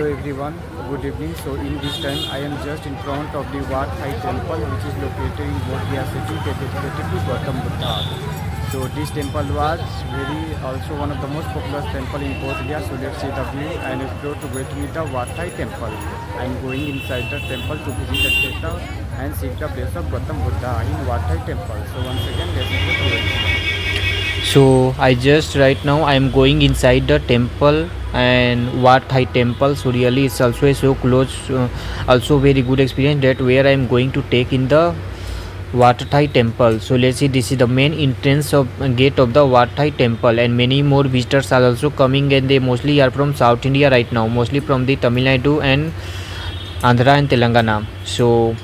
Hello everyone, good evening. So in this time I am just in front of the Wat Thai temple which is located in Bodh Gaya city dedicated to Gautam Buddha. So this temple was very also one of the most popular temple in Bodh Gaya. So let's see the view and explore to go to meet the Wat Thai temple. I am going inside the temple to visit the temple and seek the place of Gautam Buddha in Wat Thai temple. So once again let's go to it. So I just right now I am going inside the temple and Wat Thai temple. So really it's also a so close, also very good experience that where I am going to take in the Wat Thai temple. So let's see, this is the main entrance of gate of the Wat Thai temple, and many more visitors are also coming, and they mostly are from South India right now, mostly from the Tamil Nadu and Andhra and Telangana. So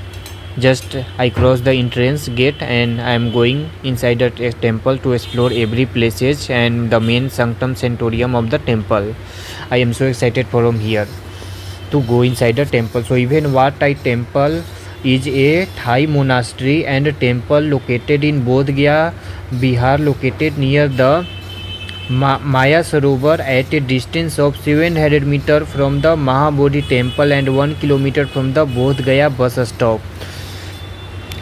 just I cross the entrance gate and I am going inside the temple to explore every places and the main sanctum sanctorium of the temple. I am so excited from here to go inside the temple. So even Wat Thai temple is a Thai monastery and temple located in Bodh Gaya, Bihar, located near the Maya Sarovar at a distance of 700 meters from the Mahabodhi temple and 1 kilometer from the Bodh Gaya bus stop.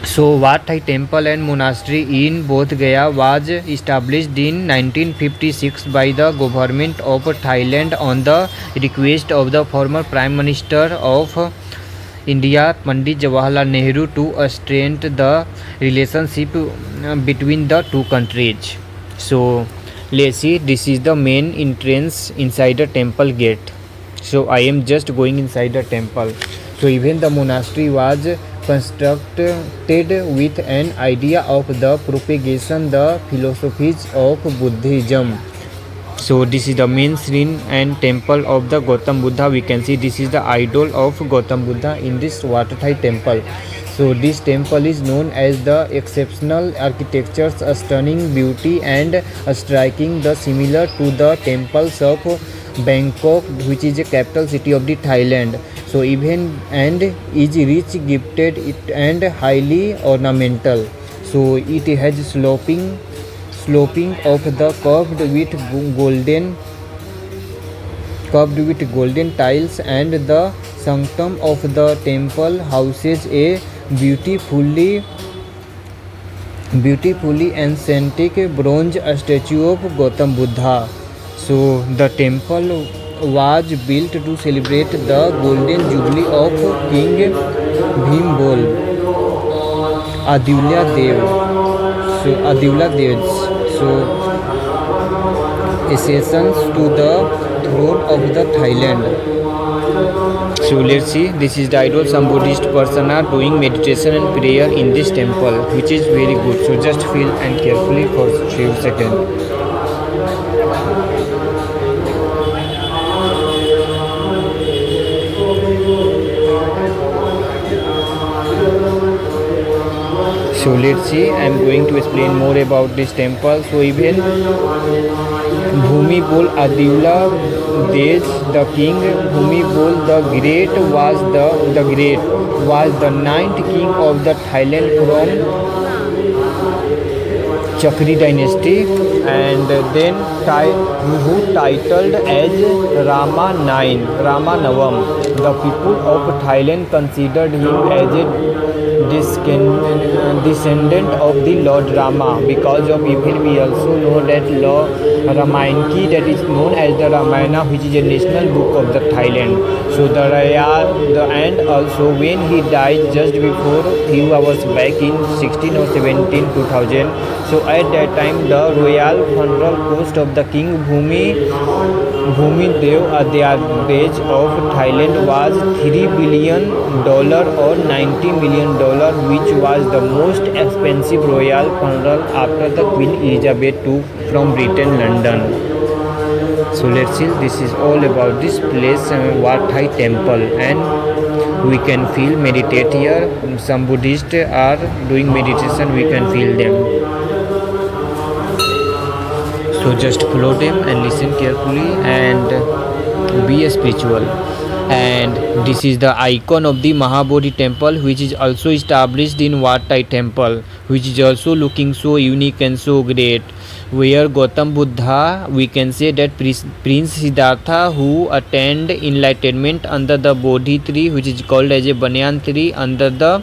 So Wat Thai temple and monastery in Bodh Gaya was established in 1956 by the government of Thailand on the request of the former Prime Minister of India Pandit Jawaharlal Nehru to strengthen the relationship between the two countries. So let's see, this is the main entrance inside the temple gate. So I am just going inside the temple. So even the monastery was constructed with an idea of the propagation the philosophies of Buddhism. So this is the main shrine and temple of the Gautam Buddha. We can see this is the idol of Gautam Buddha in this Wat Thai temple. So this temple is known as the exceptional architecture's stunning beauty and striking the similar to the temples of Bangkok, which is the capital city of the Thailand. So even and is rich gifted it and highly ornamental. So it has sloping of the curved with golden tiles, and the sanctum of the temple houses a beautifully ancient bronze statue of Gautam Buddha. So the temple was built to celebrate the golden jubilee of King Bhimbol Adivya Dev's accessions to the throne of the Thailand. So let's see, this is the idol. Some Buddhist person are doing meditation and prayer in this temple, which is very good. So just feel and carefully for a few seconds. So let's see, I am going to explain more about this temple. So even Bhumibol Adivya Dej, the king Bhumibol the Great was the ninth king of the Thailand from Chakri dynasty, and then who titled as Rama Navam. The people of Thailand considered him as a descendant of the Lord Rama. Because of even we also know that Lord Ramayana, that is known as the Ramayana, which is a national book of the Thailand. So and also when he died just before few hours back in 16 or 17 2000. So at that time the royal funeral cost of the king Bhumidev Adhyadej of Thailand was $3 billion or $90 million, which was the most expensive royal funeral after the Queen Elizabeth II from Britain, London. So let's see, this is all about this place, Wat Thai temple, and we can feel meditate here. Some Buddhists are doing meditation, we can feel them. So just follow them and listen carefully and be spiritual. And this is the icon of the Mahabodhi temple, which is also established in Wat Thai temple, which is also looking so unique and so great. where Gautam Buddha, we can say that Prince Siddhartha, who attained enlightenment under the Bodhi tree, which is called as a banyan tree, under the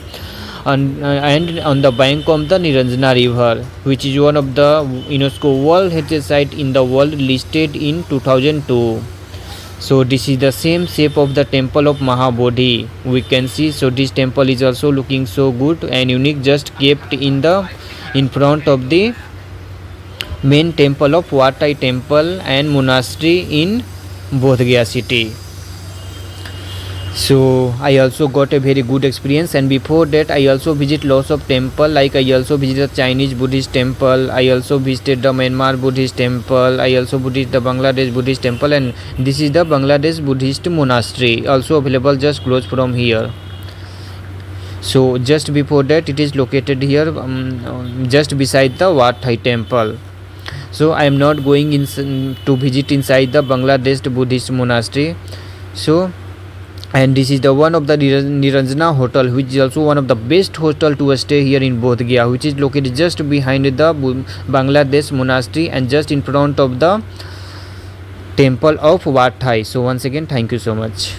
and on the bank of the Niranjana river, which is one of the UNESCO World Heritage Site in the world, listed in 2002. So this is the same shape of the temple of Mahabodhi, we can see. So this temple is also looking so good and unique, just kept in front of the main temple of Wat Thai temple and monastery in Bodh Gaya city. So I also got a very good experience, and before that I also visit lots of temple, like I also visited Chinese Buddhist temple, I also visited the Myanmar Buddhist temple, I also visited the Bangladesh Buddhist temple, and this is the Bangladesh Buddhist monastery, also available just close from here. So just before that, it is located here, just beside the Wat Thai temple. So I am not going in to visit inside the Bangladesh Buddhist monastery. So, and this is the one of the Niranjana hotel, which is also one of the best hotel to stay here in Bodh Gaya, which is located just behind the Bangladesh monastery and just in front of the temple of Wat Thai. So once again, thank you so much.